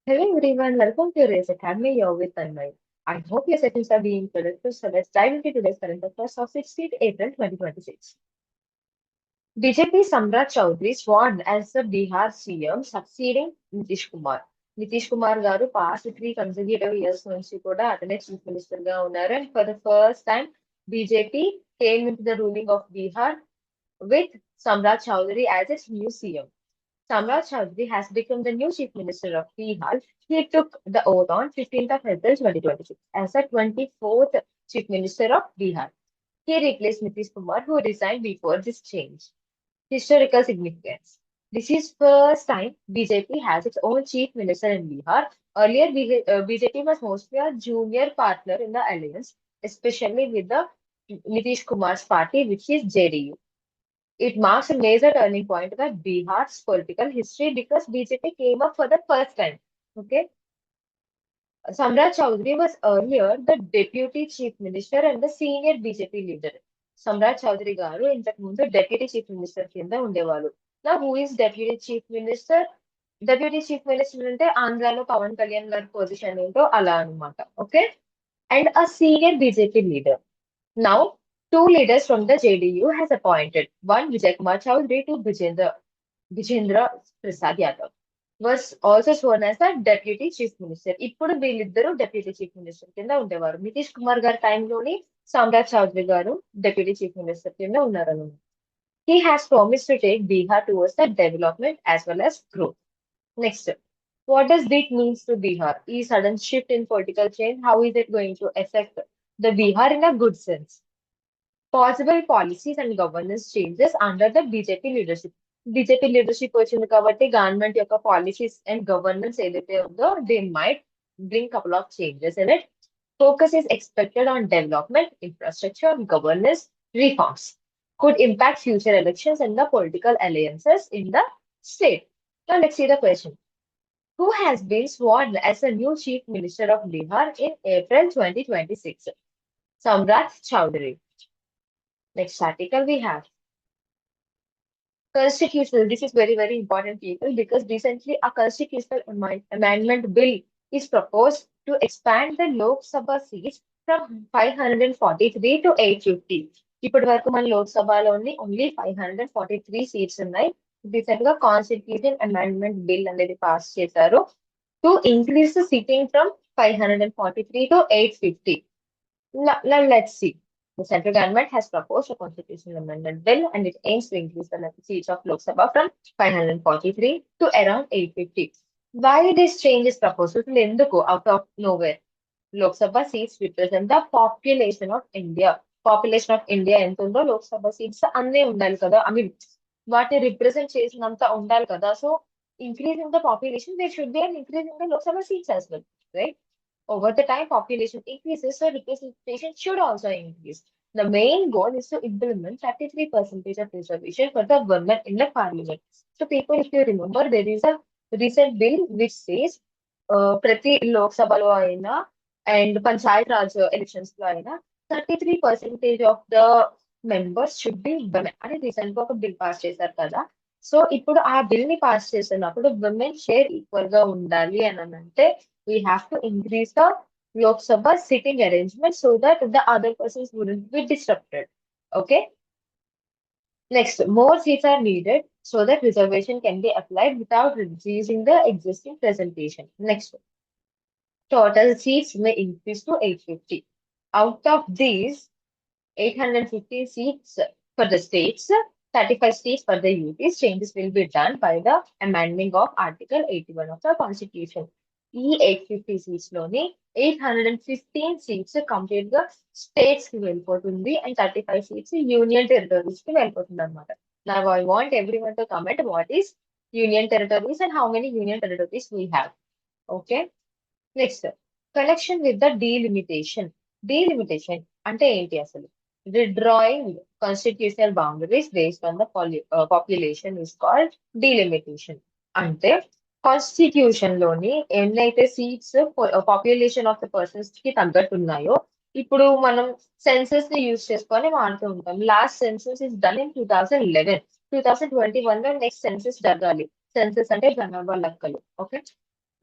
Hello everyone, welcome to Race Academy. You're with Thanmayi. I hope your sessions are being productive. So let's dive into today's current affairs of 16th April 2026. BJP Samrat Chaudhary sworn as the Bihar CM, succeeding Nitish Kumar. Nitish Kumar garu past 3 consecutive years నుంచి కూడా అతనే chief minister గా ఉన్నారు. And for the first time, BJP came into the ruling of Bihar with Samrat Chaudhary as its new CM. Samrat Chaudhary has become the new Chief Minister of Bihar. He took the oath on 15th of April 2026 as the 24th Chief Minister of Bihar. He replaced Nitish Kumar, who resigned before this change. Historical significance. This is first time BJP has its own Chief Minister in Bihar. Earlier, BJP was mostly a junior partner in the alliance, especially with the Nitish Kumar's party, which is JDU. It marks a major turning point in Bihar's political history because BJP came up for the first time. Okay, Samrat Chaudhary was earlier the deputy chief minister and the senior BJP leader. Samrat Chaudhary garu ఇంతకు ముందు deputy chief minister కింద ఉండేవాళ్ళు. Now who is deputy chief minister? Deputy chief minister అంటే ఆంధ్రాలో పవన్ కళ్యాణ్ గారి position ఏంటో అలా అన్నమాట. Okay, and a senior BJP leader. Now, two leaders from the JDU has appointed one Vijay Kumar Chaudhary to Vijendra Prasad Yadav was also sworn as the deputy chief minister. ఇప్పుడు వీళ్ళిద్దరూ deputy chief minister కింద ఉండేవారు. నితీష్ కుమార్ గారి టైంలోని సామ్రాట్ చౌదరి గారు deputy chief minister కింద ఉన్నారు. He has promised to take Bihar towards the development as well as growth. Next, what does this means to Bihar? A sudden shift in political change, how is it going to affect the Bihar in a good sense? Possible policies and governance changes under the BJP leadership. BJP leadership వచ్చింది కాబట్టి government యొక్క policies and governance ఏదైతే ఉందో they might bring couple of changes in it. Focus is expected on development, infrastructure, governance, reforms. Could impact future elections and the political alliances in the state. Now let's see the question. Who has been sworn as the new Chief Minister of Bihar in April 2026? Samrat Chowdhury. Next article we have. Constitutional, this is very, very important, people, because recently a constitutional amendment bill is proposed to expand the Lok Sabha seats from 543 to 850. ఇప్పటి వరకు మన Lok సభలోని only 543 seats ఉన్నాయి. Recent గా constitution amendment bill అనేది pass చేశారు to increase the seating from 543 to 850. Now let's see. The central government has proposed a constitutional amendment bill and it aims to increase the seats of Lok Sabha from 543 to around 850. Why this change is proposed? Lenduku out of nowhere. Lok Sabha seats represent the population of India. Population of India ఎంత ఉందో Lok Sabha seats అన్నీ ఉండాలి కదా. I mean, వాటిని represent చేసినంత ఉండాలి కదా. So, increasing the population, there should be an increase in the Lok Sabha seats as well, right? Over the time, population increases, so representation should also increase. The main goal is to implement 33% of reservation for the women in the parliament. So, people, if you remember, there is a recent bill which says ప్రతి లోక్ సభలో అయినా and Panchayat Raj elections లో అయినా 33% of the members should be women అని recent గా ఒక bill pass చేశారు కదా. సో ఇప్పుడు ఆ బిల్ ని పాస్ చేస్తున్నప్పుడు విమెన్ షేర్ ఈక్వల్ గా ఉండాలి అని అంటే we have to increase the Lok Sabha sitting arrangement so that the other persons wouldn't be disrupted. Okay. Next, more seats are needed so that reservation can be applied without reducing the existing presentation. Next, total seats may increase to 850. Out of these, 850 seats for the states, 35 seats for the UTs. Changes will be done by the amending of Article 81 of the Constitution. ఈ 850 seats లోని 815 seats complete గా states కి వెళ్ళిపోతుంది and 35 seats union territories కి వెళ్ళిపోతుంది అనమాట. Now I want everyone to comment what is union territories and how many union territories we have. Okay. Next, connection with the delimitation. Delimitation అంటే ఏంటి అసలు? Redrawing constitutional boundaries based on the population is called delimitation. అంటే constitution లోని ఎన్నైతే seats population of the persons కి తగ్గట్టు ఉన్నాయో ఇప్పుడు మనం సెన్సస్ ని యూజ్ చేసుకొని వాడుతూ ఉంటాం. Last census is done in 2011. 2021 లో నెక్స్ట్ సెన్సస్ జరగాలి. సెన్సస్ అంటే జనాభా లెక్కలు. ఓకే.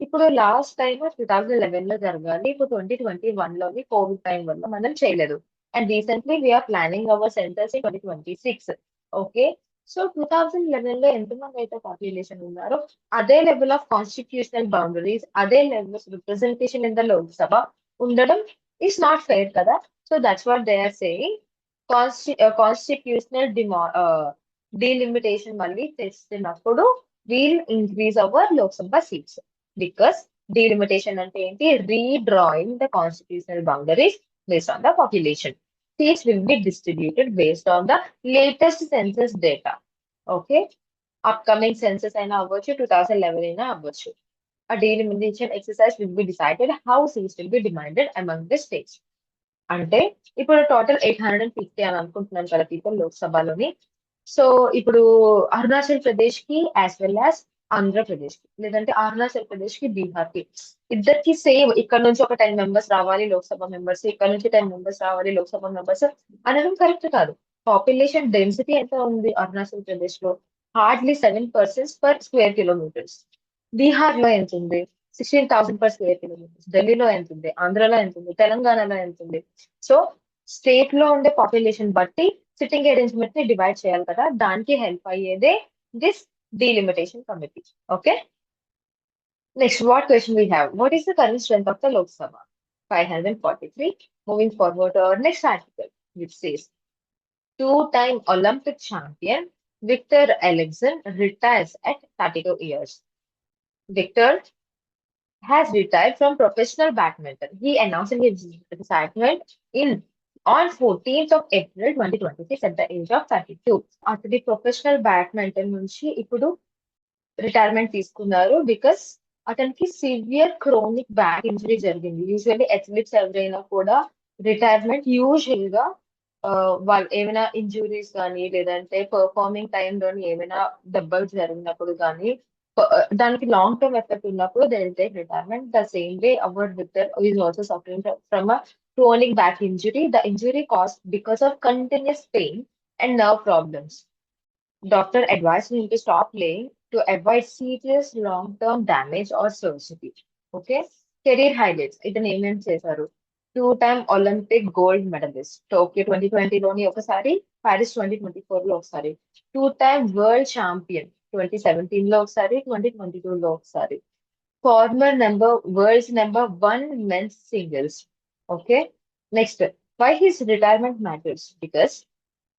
ఇప్పుడు లాస్ట్ టైం 2011 లో జరగాలి, ఇప్పుడు 2021 లోని కోవిడ్ టైం వల్ల మనం చేయలేదు. And recently we're planning our centers in 2026. Okay, so 2011 లో ఎంతమంది అయితే పాపులేషన్ ఉన్నారో అదే లెవెల్ ఆఫ్ కాన్స్టిట్యూషనల్ బౌండరీస్, అదే level of representation in the Lok Sabha ఉండడం ఈస్ నాట్ ఫెయిర్ కదా. So that's what they are saying. Constitutional delimitation మళ్ళీ తెస్తున్నప్పుడు we'll increase our Lok Sabha seats. Because delimitation అంటే ఏంటి? Redrawing the constitutional boundaries based on the population. Seats will be distributed based on the latest census data. Okay, upcoming census అయినా అవ్వచ్చు, 2011 అయినా అవ్వచ్చు. A delimitation exercise will be decided how seats will be divided among the states. అంటే ఇప్పుడు total 850 అని అనుకుంటున్నాను కదా people లోక్సభలోని. So ఇప్పుడు అరుణాచల్ ప్రదేశ్ కి యాజ్ వెల్ యాజ్ ఆంధ్రప్రదేశ్ కి, లేదంటే అరుణాచల్ ప్రదేశ్ కి, బీహార్ కి, ఇద్దరికి సేమ్ ఇక్కడ నుంచి ఒక 10 మెంబర్స్ రావాలి లోక్సభ మెంబర్స్, ఇక్కడ నుంచి 10 మెంబర్స్ రావాలి లోక్సభ మెంబర్స్ అనడం కరెక్ట్ కాదు. పాపులేషన్ డెన్సిటీ ఎంత ఉంది అరుణాచల్ ప్రదేశ్ లో? Hardly 7 persons per square kilometers. Bihar లో ఎంత ఉంది? 16,000 per square kilometers. ఢిల్లీలో ఎంత ఉంది? ఆంధ్రలో ఎంత ఉంది? తెలంగాణలో ఎంత ఉంది? సో స్టేట్ లో ఉండే పాపులేషన్ బట్టి సిట్టింగ్ అరేంజ్మెంట్ ని డివైడ్ చేయాలి కదా, దానికి హెల్ప్ అయ్యేదే this delimitation committee. Okay. Next, what question we have? What is the current strength of the Lok Sabha? 543. Moving forward to our next article, which says two-time Olympic champion Victor Alexson retires at 32 years. Victor has retired from professional badminton. He announced his retirement in on 14th of April 2026 at the age of 32. అతడి professional badminton నుంచి ఇప్పుడు retirement తీసుకున్నారు because అతనికి severe chronic back injury జరిగింది. Usually athletes ఎవరైనా కూడా retirement usual గా వాళ్ళు ఏమైనా ఇంజురీస్ కానీ, లేదంటే పర్ఫార్మింగ్ టైంలోని ఏమైనా దెబ్బలు జరిగినప్పుడు కానీ, దానికి లాంగ్ టర్మ్ ఎఫెక్ట్ ఉన్నప్పుడు they will take retirement. The same way our Victor is also suffering from a chronic back injury. The injury caused because of continuous pain and nerve problems. Doctor advised him to stop playing to avoid serious long-term damage or surgery. Okay. Career highlights. ఇతను ఏమేమి చేశారు? Two-time Olympic gold medalist. Tokyo 2020లోని ఒకసారి, Paris 2024 లో ఒకసారి. Two-time world champion. 2017 లో ఒకసారి, 2022 లో ఒకసారి. World's number one men's singles. Okay. Next, why his retirement matters? Because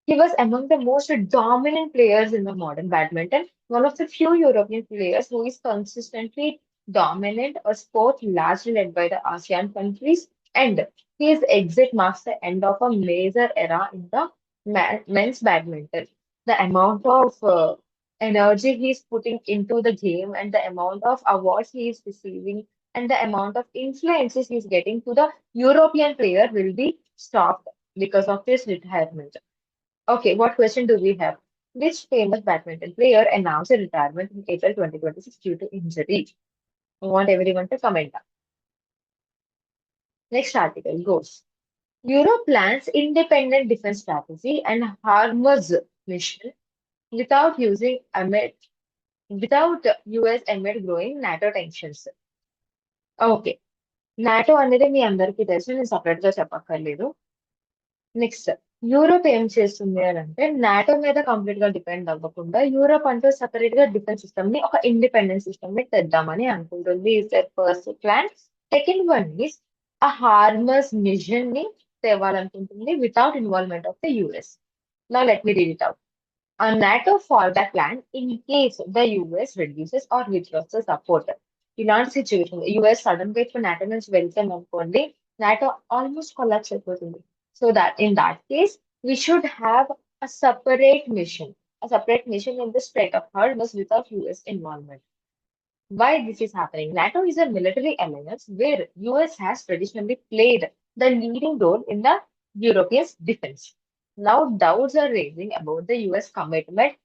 he was among the most dominant players in the modern badminton, one of the few European players who is consistently dominant, a sport largely led by the ASEAN countries, and his exit marks the end of a major era in the men's badminton. The amount of energy he is putting into the game, and the amount of awards he is receiving, and the amount of influences he is getting to the European player will be stopped because of his retirement. Okay, what question do we have? Which famous badminton player announced a retirement in April 2026 due to injury? I want everyone to comment. Next article goes. Europe plans independent defense strategy and harmless mission without using without US amid growing NATO tensions. Okay. NATO అనేది మీ అందరికీ తెలుసు, నేను separate గా చెప్పక్కర్లేదు. Next, Europe ఏం చేస్తుంది అని అంటే నాటో మీద కంప్లీట్ గా డిపెండ్ అవ్వకుండా యూరోప్ అంటూ సెపరేట్ గా డిఫెన్స్ సిస్టమ్ ని, ఒక ఇండిపెండెంట్ సిస్టమ్ ని తెద్దామని అనుకుంటుంది. Is their first plan. Second one is a Hormuz mission ని తేవాలనుకుంటుంది without involvement of the US. Now let me read it out. A NATO fallback plan in case the US reduces or withdraws the support. ఇలాంటి situation US sudden గా ఇప్పుడు NATO నుంచి వెళ్తాం అనుకోండి, NATO almost collapse అయిపోతుంది. So that in that case, we should have a separate mission in the Strait of Hormuz without US involvement. Why this is happening? NATO is a military alliance where US has traditionally played the leading role in the European defense. Now doubts are raising about the US commitment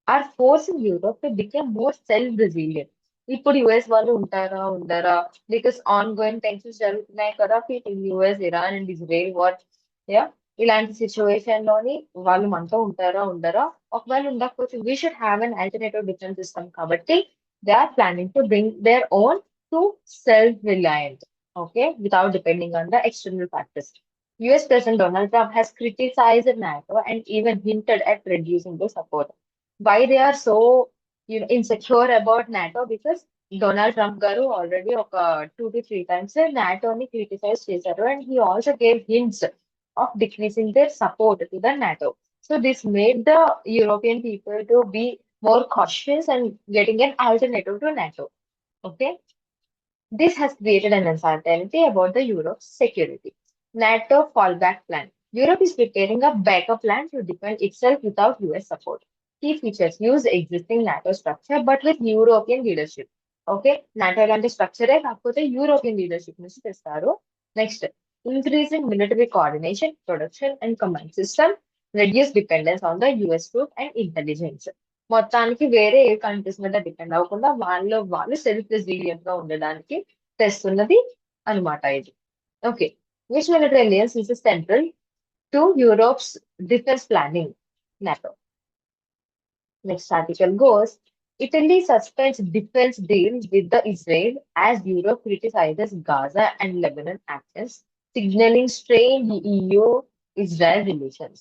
are forcing Europe to become more self-resilient. ఇప్పుడు US వాళ్ళు ఉంటారా ఉండరా? Because on going tensions జరుగుతున్నాయి కదా US, Iran and Israel war. Yeah, ఇలాంటి situation లోని వాళ్ళు మనతో ఉంటారా ఉండరా? ఒకవేళ ఉండకపోతే we should have an alternative defence system కాబట్టి they are planning to bring their own to self-reliant, okay, without depending on the external factors. US President Donald Trump has criticized NATO and even hinted at reducing the support. Why they are so insecure about NATO? Because Donald Trump garu already 2 to 3 times NATO ni criticize చేశారు, and he also gave hints of decreasing their support to the NATO. So this made the European people to be more cautious and getting an alternative to NATO. Okay. This has created an uncertainty about the Europe's security. NATO fallback plan. Europe is preparing a backup plan to defend itself without US support. Key features use existing NATO structure but with European leadership. Okay, NATO లాంటి స్ట్రక్చరే కాకపోతే European leadership నుంచి తెస్తారు. Next, increasing military coordination, production and command system, reduce dependence on the US troop and intelligence. మొత్తానికి వేరే ఏ countries మీద depend అవ్వకుండా వాళ్ళు self resilient గా ఉండడానికి తెస్తున్నది అనమాట ఇది. Okay, which military alliance is central to Europe's defence planning? NATO. Next article goes, Italy suspends defense deal with the Israel as Europe criticizes Gaza and Lebanon actions, signaling strained EU-Israel relations.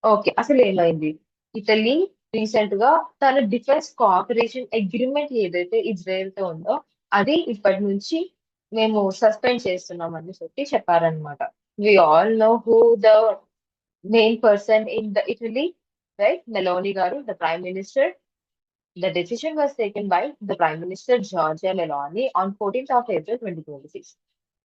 Okay, అసలు ఏమైంది? Italy recent గా తన defence cooperation agreement ఏదైతే Israel తో ఉందో అది ఇప్పటి నుంచి మేము సస్పెండ్ చేస్తున్నాం అని చెప్పారనమాట. We all know who the main person in the Italy, right? Meloni గారు, the prime minister. The decision was taken by the Prime Minister Giorgia Meloni on 14th of April 2026.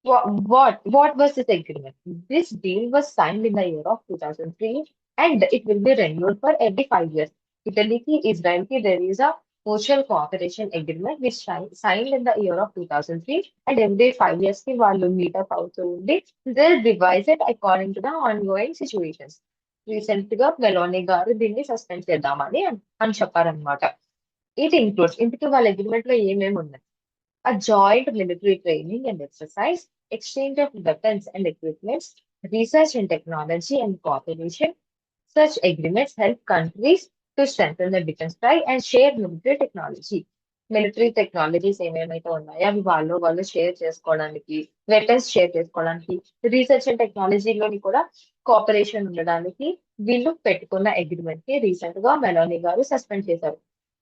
What was this agreement? This deal was signed in the year of 2003 and it will be renewed for every 5 years. Italy ki Israel ki there is a mutual cooperation agreement which signed in the year of 2003 and every 5 years ki వాళ్ళు meet up అవుతూ ఉండి they'll revise it according to the ongoing situations. Recent గా Meloni గారు దీన్ని suspend చేద్దామని అని చెప్పారనమాట. It includes ఇంతకీ వాళ్ళ అగ్రిమెంట్ లో ఏమేమి ఉన్నాయి? A joint military training and exercise, exchange of weapons and equipment, research and technology and cooperation. Such agreements help countries to strengthen the defense strike and share military technology. Military technologies ఏమేమైతే ఉన్నాయో అవి వాళ్ళు share చేసుకోవడానికి, weapons share చేసుకోవడానికి, research and టెక్నాలజీలోని కూడా cooperation ఉండడానికి వీళ్ళు పెట్టుకున్న అగ్రిమెంట్ కి రీసెంట్ గా మెలోని గారు సస్పెండ్ చేశారు.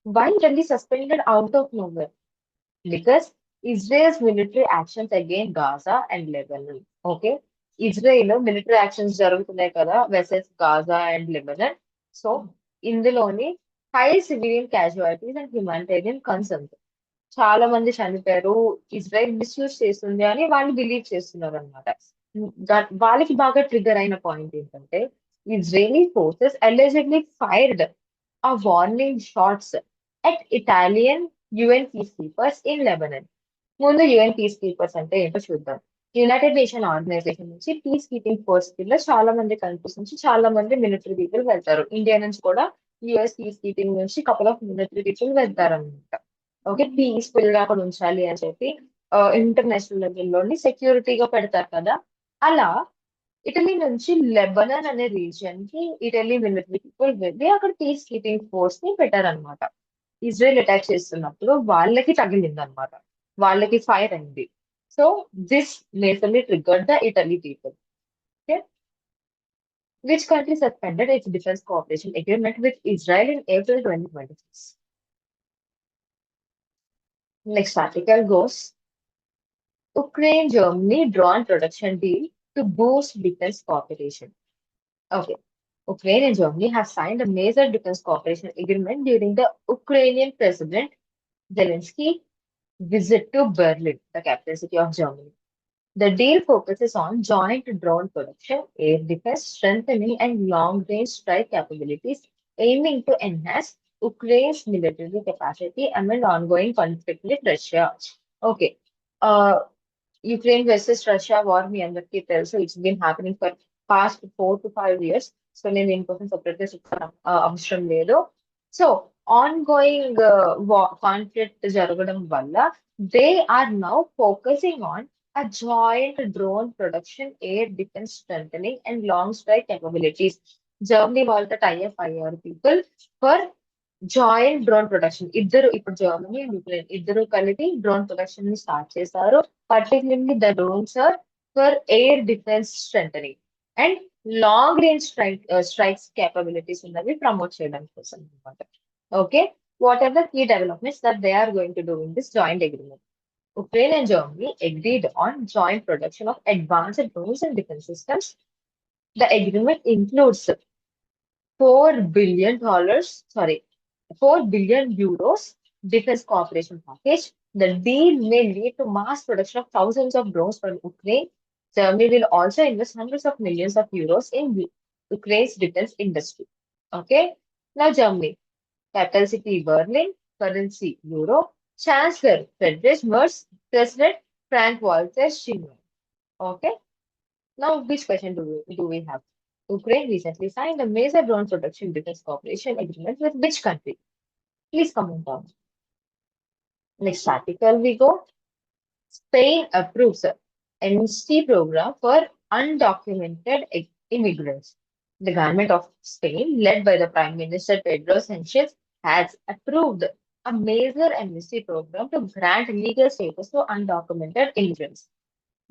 Why really suspended out of nowhere? because Israel's military actions against Gaza and Lebanon. Okay, Israel military actions జరుగుతున్నాయి కదా versus Gaza and Lebanon. So ఇందులోని high civilian casualties and humanitarian concerns, చాలా మంది చనిపోయారు, Israel misuse చేస్తుంది అని వాళ్ళు believe చేస్తున్నారు అనమాట. వాళ్ళకి బాగా ట్రిగర్ అయిన పాయింట్ ఏంటంటే Israeli forces allegedly fired a warning shots at Italian UN peacekeepers in Lebanon. ముందు యుఎన్ పీస్ కీపర్స్ అంటే ఏంటో చూద్దాం. యునైటెడ్ నేషన్ ఆర్గనైజేషన్ నుంచి పీస్ కీపింగ్ ఫోర్స్ కింద చాలా మంది కంట్రీస్ నుంచి చాలా మంది మిలిటరీ పీపుల్ వెళ్తారు. ఇండియా నుంచి కూడా యుఎస్ పీస్ కీపింగ్ నుంచి కపుల్ ఆఫ్ మిలిటరీ పీపుల్ వెళ్తారు అనమాట. ఓకే, పీస్ఫుల్ గా అక్కడ ఉంచాలి అని చెప్పి ఇంటర్నేషనల్ లెవెల్లోని సెక్యూరిటీగా పెడతారు కదా. అలా ఇటలీ నుంచి లెబనాన్ అనే రీజియన్ కి ఇటలీ మిలిటరీ పీపుల్ వెళ్ళి అక్కడ పీస్ కీపింగ్ ఫోర్స్ ని పెట్టారనమాట. ఇజ్రాయెల్ అటాక్ చేస్తున్నప్పుడు వాళ్ళకి తగిలింది అనమాట, వాళ్ళకి ఫైర్ అయింది. So this majorly triggered the Italy people. Okay, which country suspended it's defence cooperation agreement with Israel in April 2026? Next article goes, Ukraine Germany drone production deal to boost defense cooperation. Okay, Ukraine and Germany have signed a major defense cooperation agreement during the Ukrainian President Zelensky visit to Berlin, the capital city of Germany. The deal focuses on joint drone production, air defense, strengthening, and long-range strike capabilities, aiming to enhance Ukraine's military capacity amid ongoing conflict with Russia. Okay, uh, Ukraine versus Russia war మీ అందరికీ తెలుసు. It's been happening for past 4 to 5 years. So నేను దీనికోసం separate గా చెప్పడం అవసరం లేదు. So on going conflict జరగడం వల్ల they are now focusing on a joint drone production, air defense strengthening, and long strike capabilities. Germany వాళ్ళతో tie up అయ్యారు people for joint drone production ఇద్దరు ఇప్పుడు జర్మనీ అండ్ యుక్రెయిన్ ఇద్దరు కలిపి drone production ని start చేశారు. Particularly the drones are for air defence strengthening and long range strikes capabilities ఉన్నవి promote చేయడం కోసం అనమాట. Okay, what are the key developments that they are going to do in this joint agreement? Ukraine and Germany agreed on joint production of advanced drones and defense systems. The agreement includes sorry, 4 billion euros defense cooperation package. The deal may lead to mass production of thousands of drones from Ukraine. Germany will also invest hundreds of millions of euros in Ukraine's defense industry. Okay, now Germany, capital city Berlin, currency euro, Chancellor Friedrich Merz, President Frank-Walter Steinmeier. Okay. Now, which question do we have? Ukraine recently signed a major drone production defense cooperation agreement with which country? Please comment down. Next article we go. Spain approves a MCQ program for undocumented immigrants. The government of Spain, led by the Prime Minister Pedro Sanchez, has approved a major amnesty program to grant legal status to undocumented immigrants.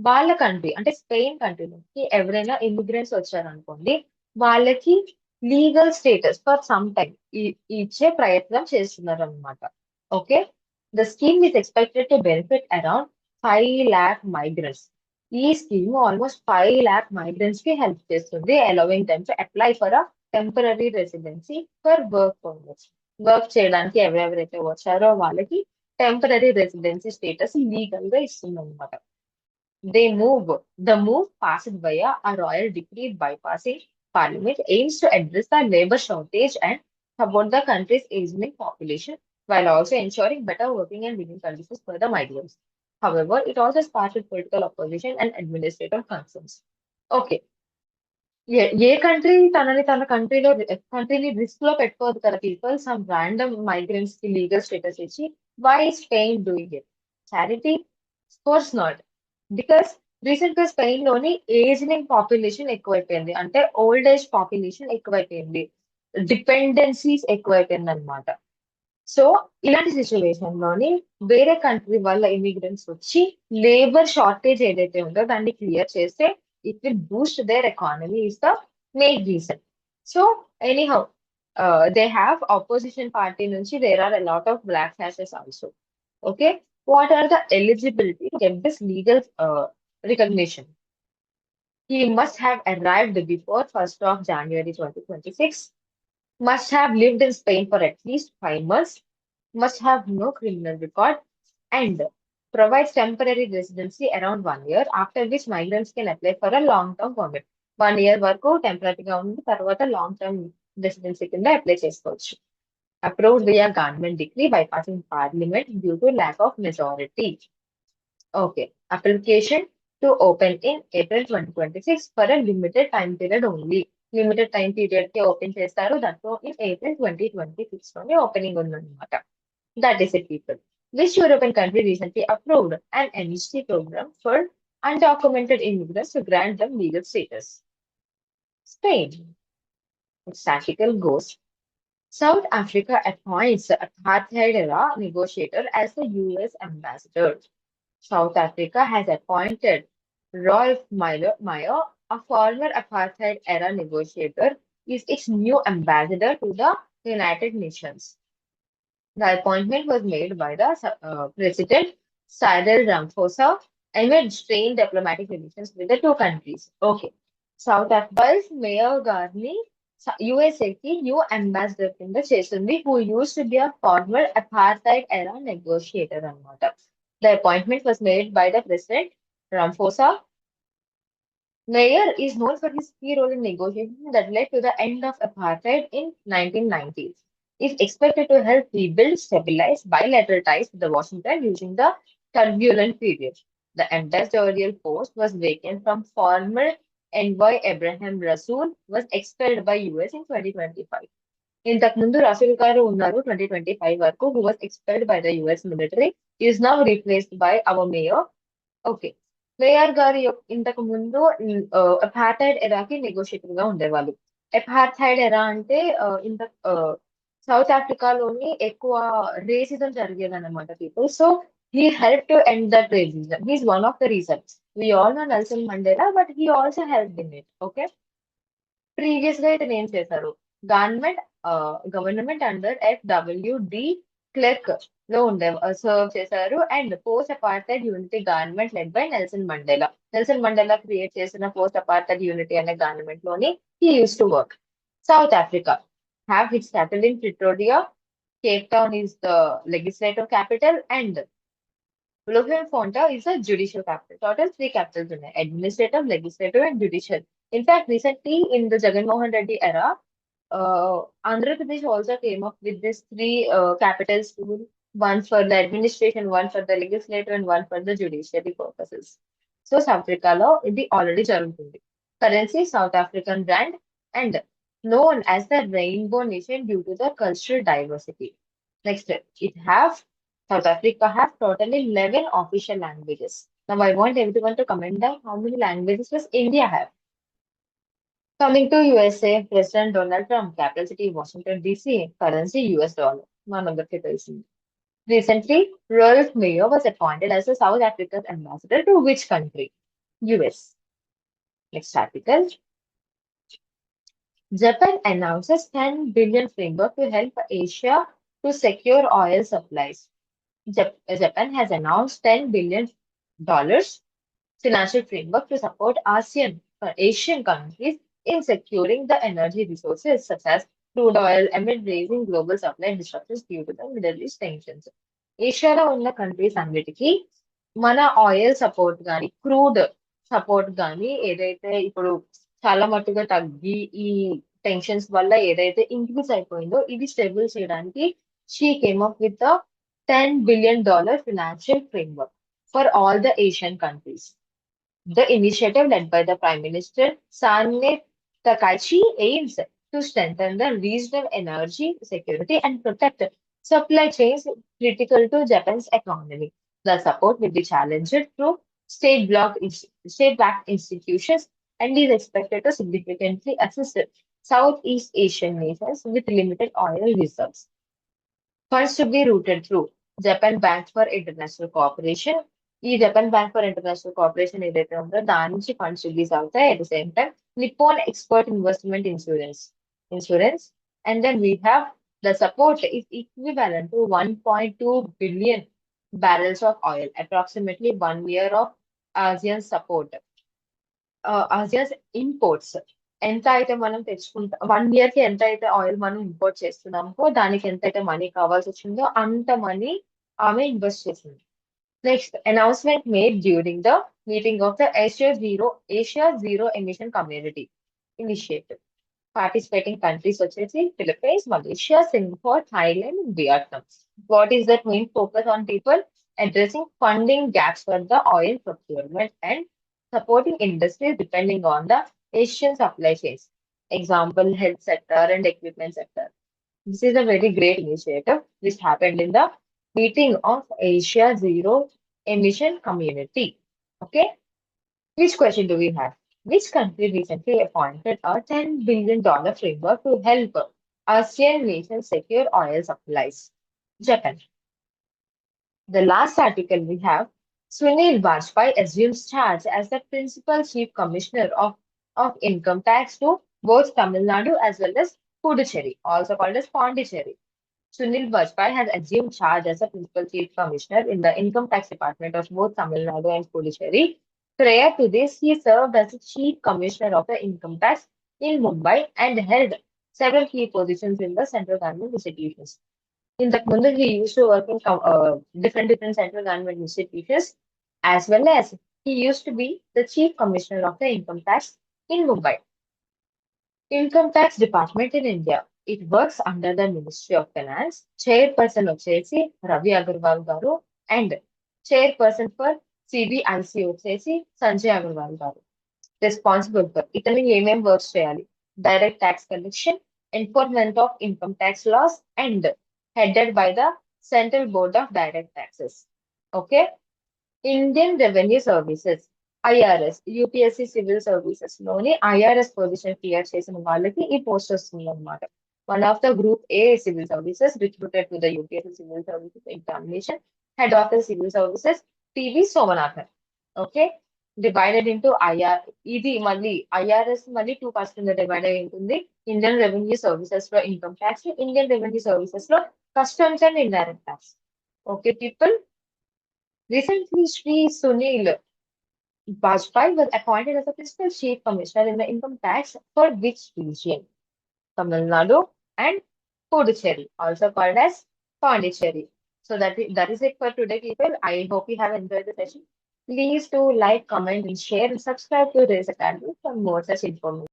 వాళ్ళ country అంటే Spain కంట్రీలోకి ఎవరైనా immigrants వచ్చారనుకోండి, వాళ్ళకి legal status for some time ఇచ్చే ప్రయత్నం చేస్తున్నారు అనమాట. Okay, the scheme is expected to benefit around 5 lakh migrants. ఈ స్కీమ్ ఆల్మోస్ట్ 5 lakh migrants కి హెల్ప్ చేస్తుంది, allowing them to apply for a temporary residency for work permits. Work చేయడానికి ఎవరెవరైతే వచ్చారో వాళ్ళకి టెంపరరీ రెసిడెన్సీ స్టేటస్ లీగల్ గా ఇస్తుంది అనమాట. The move passed via a royal decree bypassing parliament aims to address the labor shortage and support the country's aging population while also ensuring better working and living conditions for the migrants. However, it also sparked political opposition and administrative concerns. Okay, ఏ country తన కంట్రీని risk లో పెట్టుకోదు కదా people, some random migrants కి legal status ఇచ్చి. Why Spain doing it? Charity? Course not. Because recent గా Spain లోని ఏజింగ్ పాపులేషన్ ఎక్కువైపోయింది, అంటే ఓల్డ్ ఏజ్ పాపులేషన్ ఎక్కువైపోయింది, డిపెండెన్సీస్ ఎక్కువైపోయింది అనమాట. సో ఇలాంటి సిచ్యువేషన్ లోని వేరే కంట్రీ వాళ్ళ ఇమిగ్రెంట్స్ వచ్చి లేబర్ షార్టేజ్ ఏదైతే ఉందో దాన్ని క్లియర్ చేస్తే it will boost their economy is the main reason. So anyhow they have opposition party నుంచి there are a lot of backlashes also. Okay, what are the eligibility to get this legal recognition? He must have arrived before 1st of January 2026, must have lived in Spain for at least 5 months, must have no criminal record, and provides temporary residency around 1 year, after which migrants can apply for a long-term permit. 1 year వరకు టెంపరీగా ఉంది, తర్వాత long term residency కింద apply చేసుకోవచ్చు. Approved via government decree bypassing parliament due to lack of majority. Okay, application to open in April 2026 for a limited time period only. Limited time period కి open చేస్తారు, దాంట్లో in April 2026 లోనే opening ఉందన్నమాట. That is it, people. Which European country recently approved an amnesty program for undocumented immigrants to grant them legal status? Spain. Its article goes, South Africa appoints apartheid-era negotiator as the US ambassador. South Africa has appointed Rolf Meyer, a former apartheid-era negotiator, is its new ambassador to the United Nations. The appointment was made by the President Cyril Ramaphosa amid strained diplomatic relations with the two countries. Okay, South Africa's Mayor Garni USAకి new ambassador కింద చేస్తుంది, who used to be a former apartheid-era negotiator అన్నమాట. The appointment was made by the President Ramaphosa. Mayer is known for his key role in negotiations that led to the end of apartheid in 1990s. Is expected to help rebuild, stabilize bilateral ties with the Washington using the turbulent period. The ambassadorial post was vacant from former envoy Abraham Rasool was expelled by US in 2025. ఇంతకు ముందు రసూల్ గారు ఉన్నారు 2025 వరకు, who was expelled by the US military, is now replaced by our mayor. Okay, mayor గారు ఇంతకు ముందు apartheid ఎరాకి negotiator గా ఉండేవాళ్ళు. అపార్థైడ్ ఎరా అంటే ఇంత సౌత్ ఆఫ్రికాలోని ఎక్కువ రేసిజం జరిగేదన్నమాట people. So he helped to end that racism. He's one of the reasons. We all know Nelson Mandela, but he also helped in it. Okay. Previous గా ఇతను ఏం చేశారు? Government government under FWD clerk లో ఉండే serve చేశారు. And post apartheid unity government led by Nelson Mandela. Nelson Mandela create చేసిన post apartheid unity అనే government లోని he use to work. South Africa have its capital in Pretoria. Cape Town is the legislative capital and Bloemfontein is a judicial capital. Total three capitals in it: administrative, legislative, and judicial. In fact, recently in the Jagan Mohan Reddy era, Andhra Pradesh also came up with these three capitals too. One for the administration, one for the legislative, and one for the judiciary purposes. So South Africa law ఇది already జరుగుతుంది. Currency South African rand and known as the rainbow nation due to the cultural diversity. Next, it have South Africa have totally 11 official languages. Now I want everyone to comment down how many languages does India have. Coming to USA, President Donald Trump, capital city Washington DC, currency US dollar. One of the capitals. Recently, Rolf Mayo was appointed as the South Africa's ambassador to which country? US. Next article. Japan announces 10 billion framework to help Asia to secure oil supplies. Japan has announced $10 billion financial framework to support Asian countries in securing the energy resources such as crude oil amid raising global supply disruptions due to the Middle East tensions. ఏషియాలో ఉన్న countries అన్నిటికీ మన oil support కానీ crude support కానీ ఏదైతే ఇప్పుడు చాలా మట్టుగా తగ్గి ఈ టెన్షన్స్ వల్ల ఏదైతే ఇంక్రీజ్ అయిపోయిందో ఇది స్టేబుల్ చేయడానికి she came up with $10 billion financial framework for all the Asian countries. The initiative led by the Prime Minister Sane Takaichi aims to strengthen the regional energy security and protect supply chains critical to Japan's economy. The support will be challenged through state-backed institutions and is expected to significantly assist Southeast Asian nations with limited oil reserves. Funds to be routed through Japan Bank for International Cooperation. ఈ Japan Bank for International Cooperation ఏదైతే ఉందో దాని నుంచి funds release అవుతాయి. At the same time Nippon Export Investment Insurance and then we have the support is equivalent to 1.2 billion barrels of oil, approximately 1 year of ASEAN support. ASEAN's imports ఎంత అయితే మనం తెచ్చుకుంటాం 1 year కి ఎంత అయితే oil మనం import చేస్తున్నామో దానికి ఎంత అయితే మనీ కావాల్సి వచ్చిందో అంత మనీ ఆమె ఇన్వెస్ట్ చేసింది. Next, announcement made during the meeting of the Asia Zero Emission Community Initiative. Participating countries such as Philippines, Malaysia, Singapore, Thailand, and Vietnam. What is that main focus on people? Addressing funding gaps for the oil procurement and supporting industries depending on the Asian supply chains. Example, health sector and equipment sector. This is a very great initiative which happened in the meeting of Asia Zero Emission Community. Okay, which question do we have? Which country recently appointed a $10 billion framework to help ASEAN nations secure oil supplies? Japan. The last article we have, Sunil Vajpayee assumes charge as the principal chief commissioner of income tax to both Tamil Nadu as well as Puducherry, also called as Pondicherry. Sunil Vajpayee has assumed charge as a principal chief commissioner in the income tax department of both Tamil Nadu and Puducherry. Prior to this, he served as the chief commissioner of the income tax in Mumbai and held several key positions in the central government institutions. In that Mundu, he used to work in different central government institutions, as well as he used to be the chief commissioner of the income tax in Mumbai. Income tax department in India. It works under the Ministry of Finance. Chairperson వచ్చేసి Ravi Agarwal garu and chairperson for CBIC వచ్చేసి Sanjay Agarwal garu. Responsible for ఇతను ఏమేం works చేయాలి? Direct tax collection, enforcement of income tax laws, and headed by the Central Board of Direct Taxes. Okay. Indian Revenue Services. IRS, UPSC Civil Services లోని IRS position clear చేసిన వాళ్ళకి ఈ post వస్తుంది అనమాట. one of the Group A civil services recruited to the UPSC Civil Services examination, head of the civil services, TV Somanathan. Okay, divided into IR. ఇది మళ్ళీ IRS మళ్ళీ 2% divide అయి ఉంటుంది. ఇండియన్ రెవెన్యూ సర్వీసెస్ లో income tax, Indian revenue services లో customs and indirect tax. Okay, people. Recently, Sri Sunil Bajpai was appointed as a principal chief commissioner in the income tax for which region? Tamil Nadu and Puducherry, also called as Pondicherry. So that is it for today, people. I hope you have enjoyed the session. Please do like, comment, and share, and subscribe to this channel for more such information.